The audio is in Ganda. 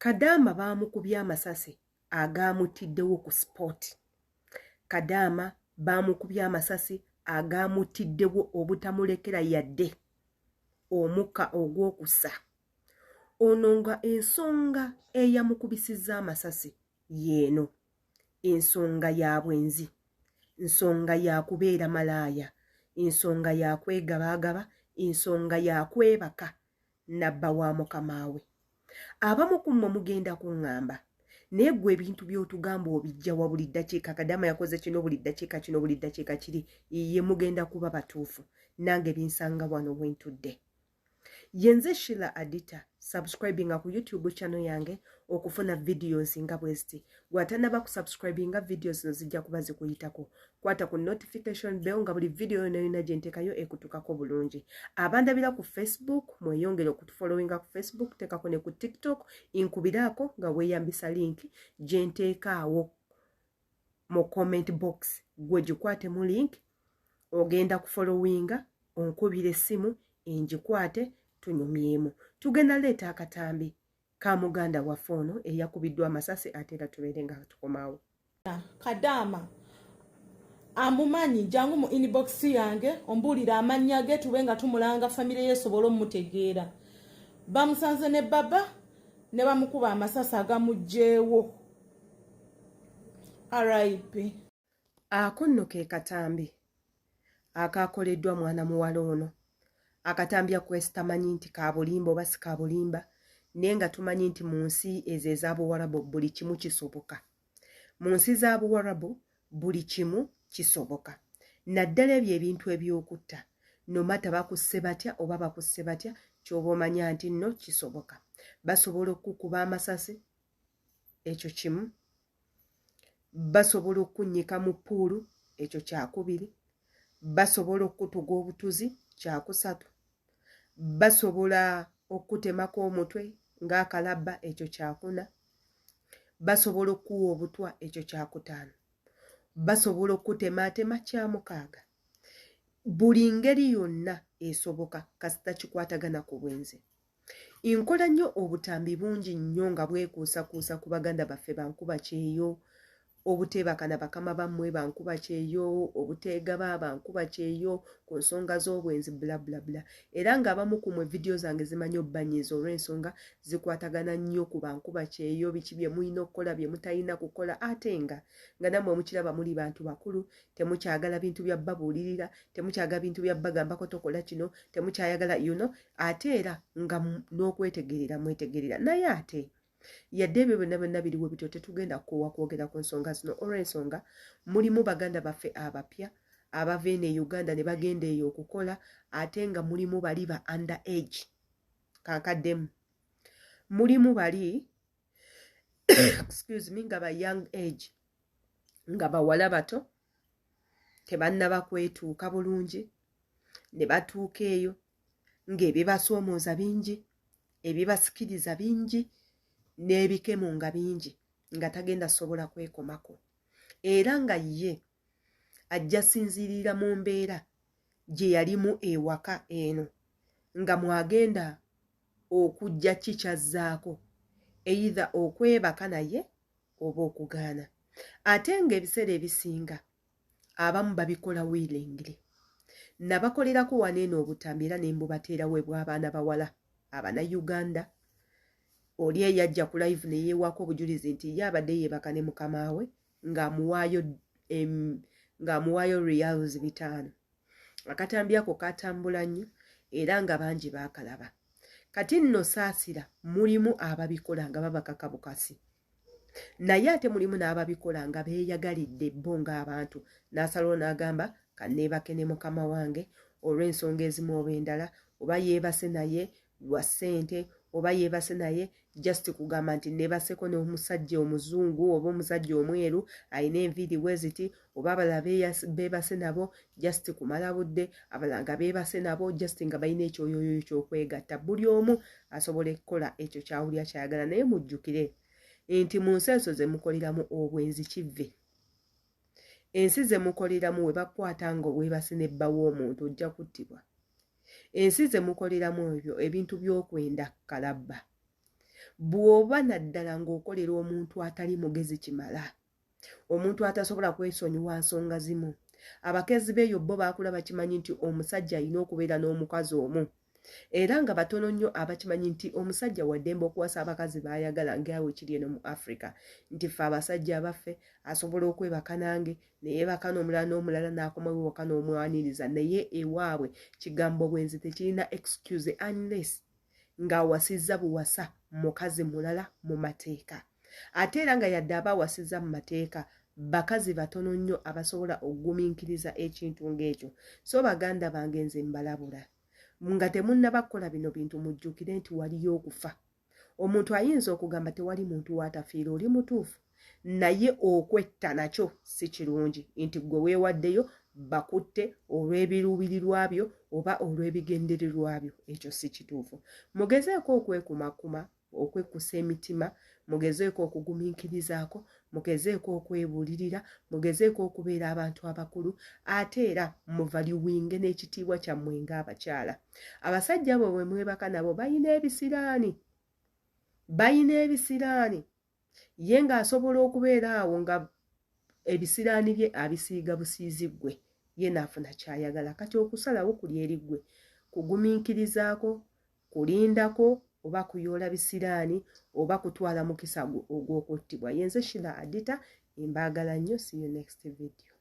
Kadaama baamukubye amasasi agaamutiddewo ku sport. Kadaama baamukubye amasasi agaamutiddewo obutamulekera yadde omukka ogw'okussa. Ono nga ensonga eyamukubisizza amasasi yeeno, ensonga ya bwenzi, ensonga ya kubeera malaaya, ensonga ya kwegabaagaba, ensonga ya kwebaka nabba wa mukamaawe. Abamu ku mmwe mugenda kuŋŋamba naye ggwe ebintu by'otugamba obijja wa buli ddakiika, Kadaama yakoze kino buli ddakiika, kino buli ddakiika kiri, ye mugenda kuba batuufu. Nange binsanga wano bwe ntudde. Yenze Sheila Adita, subscribinga ku YouTube channel yange okufuna videos nga bwesti. Gwatanaba ku subscribinga videos no zijja kuba zikuyitako. Kwata ku notification bell nga buli video yonna gye nteekayo ekutukako bulungi. Abandabira ku Facebook mweyongere okutufollowinga ku Facebook, teekako ne ku TikTok, inkubiraako nga weeyambisa link gye nteekaawo mu comment box. Gwe gikwate mu link, ogenda kufollowinga, onkubira essimu, engikwate, tunyumyemu. Tugenda leeta akatambi ka muganda waffe ono eyakubiddwa amasasi ate era tubeere nga tukomaawo. Kadaama amumanyi jangu mu inbox yange ombuulira amannya ge tube nga tumulanga famire yesobola omutegeera. Bamusanze ne baba ne bamukuba amasasi agamugjeewo. RIP. Ako nno ke katambi akaakoleddwa mwana muwala ono. Akatambi akwesitamanyi nti ka bulimba oba si ka bulimba, naye nga tumanyi nti mu nsi ezo ez'Abuwarabu buli kimu kisoboka. Mu nsi z'Abuwarabu buli kimu kisoboka. Naddala ebyo ebintu eby'okutta, nomata bakusse batya oba bakusse batya, ky'oba omanya nti nno kisoboka. Basobola okukuba amasasi, ekyo kimu. Basobola okunnyika mu ppuulu, ekyo kyakubiri. Basobola okutuga obutuzi, kyakusatu. Basobola okutemako omutwe ng'akalabba, ekyo kyakuna. Basobola okuwa obutwa, ekyo kyakutaano. Basobola okutemaatema, kyamukaaga. Buli ngeri yonna esoboka kasita kikwatagana ku bwenzi. Nkola nnyo obutambi bungi nnyo nga bwekuusakuusa ku baganda baffe bankuba kyeyo, obuteebaka na bakama bammwe bankuba kyeyo, obuteegaba bankuba kyeyo ku nsonga z'obwenzi bla bla bla. Era ng'abamu ku mmwe video zange zimanyi obbanyiza olw'ensonga zikwatagana nnyo ku bankuba kyeyo, biki bye mulina okukola bye mutalina kukola, ate nga nammwe mukiraba muli bantu bakulu, temukyagala bintu bya bbabuulirira, temukyagala bintu bya bbagambako tokola kino, temukyayagala ate era nga n'okwetegerera mwetegerera. Naye ate yadde ebyo byonna biriwo bityo tetugenda kukoowa kwogera ku nsonga zino olw'ensonga mulimu baganda baffe abapya abava eno e Uganda ne bagenda eyo okukola, ate nga mulimu bali ba under age kankaddemu, mulimu bali excuse me, nga ba young age, nga bawala bato tebannaba kwetuuka bulungi, ne batuuka eyo ng'ebibasoomooza bingi, ebibasikiriza bingi, n'ebikemu nga bingi, nga tagenda sobola kwekomako. Era nga ye ajja sinziirira mu mbeera gye yalimu ewaka eno, nga mwagenda okujja kikyazzaako, either okwebaka naye oba okugaana. Ate ng'ebiseera ebisinga abamu babikola willingly. Nabakolerako wano eno obutambi era ne mbubateerawo bw'abaana bawala Abannayuganda. Oli eyajja ku live ne yeewaako obujulizi nti ye abadde yeebaka ne mukamaawe ng'amuwaayo reals 5. Akatambi ako katambula nnyo era nga bangi baakalaba. Kati nno saasira mulimu ababikola nga babakaka bukasi, naye ate mulimu n'ababikola nga beeyagalidde bo ng'abantu. N'asalawo n'agamba kanneebake ne mukama wange olw'ensonga ezimu oba endala, oba yeebase naye lwa ssente, oba yeebase naye just kugamba nti neebaseko n'omusajja omuzungu oba omusajja omweru alina enviiri weziti, oba abalala beebase nabo just kumala budde, abalala nga beebase nabo just nga balina ekyoyoyo ky'okwegatta. Buli omu asobola okukola ekyo kyawulira kyayagala, naye mujjukire nti mu nsi ezo ze mukoleramu obwenzi kivve. Ensi ze mukoleramu we bakwata nga obwebase nebba w'omuntu ojja kuttibwa. Ensi ze mukoleramu ebyo ebintu by'okwenda kalabba. bw'oba naddala ng'okolera omuntu atali mugezi kimala, omuntu atasobola kwesonyiwa nsonga zimu. Abakazi b'eyo bo baakula bakimanyi nti omusajja alina okubeera n'omukazi omu, era nga batono nnyo abakimanyi nti omusajja wa ddembe okuwasa abakazi baayagala ngaawe kiri eno mu Africa, nti ffe abasajja abaffe asobola okwebaka nange neyeebaka n'omulala n'omulala n'akomawo ewaka n'omwaniriza, naye ewaabwe kigambo bwenzi tekirina excuse unless ng'awasizza buwasa mukazi mulala mu mateeka. Ate era nga yadde aba awasizza mu mateeka, bakazi batono nnyo abasobola okugumiikiriza ekintu ng'ekyo. So baganda bange nze mbalabula, nga temunnaba kukola bino bintu mujjukire nti waliyo okufa. Omuntu ayinza okugamba tewali muntu watafiira, oli mutuufu, naye okwetta nakyo si kirungi, nti gwe weewaddeyo bakutte olw'ebiruubirirwa byo oba olw'ebigendererwa byo, ekyo si kituufu. Mugezeeko okwekumakuma, okwekkusa emitima, mugezeeko okugumiikirizaako, mugezeeko okwebuulirira, mugezeeko okubeera abantu abakulu, ate era muvaluwinge n'ekitiibwa kyammwe ng'abakyala. Abasajja abo bwe mwebaka nabo bayina ebisiraani, ye ng'asobola okubeera awo nga ebisiraani bye abisiiga busiizi ggwe, ye naafuna kyayagala. Kati okusalawo kuli eri ggwe, kugumiikirizaako, kulindako, oba kuyoola bisiraani, oba kutwala mukisa ogw'okuttibwa. Yenze Sheila Adita, mbaagala nnyo. See you next video.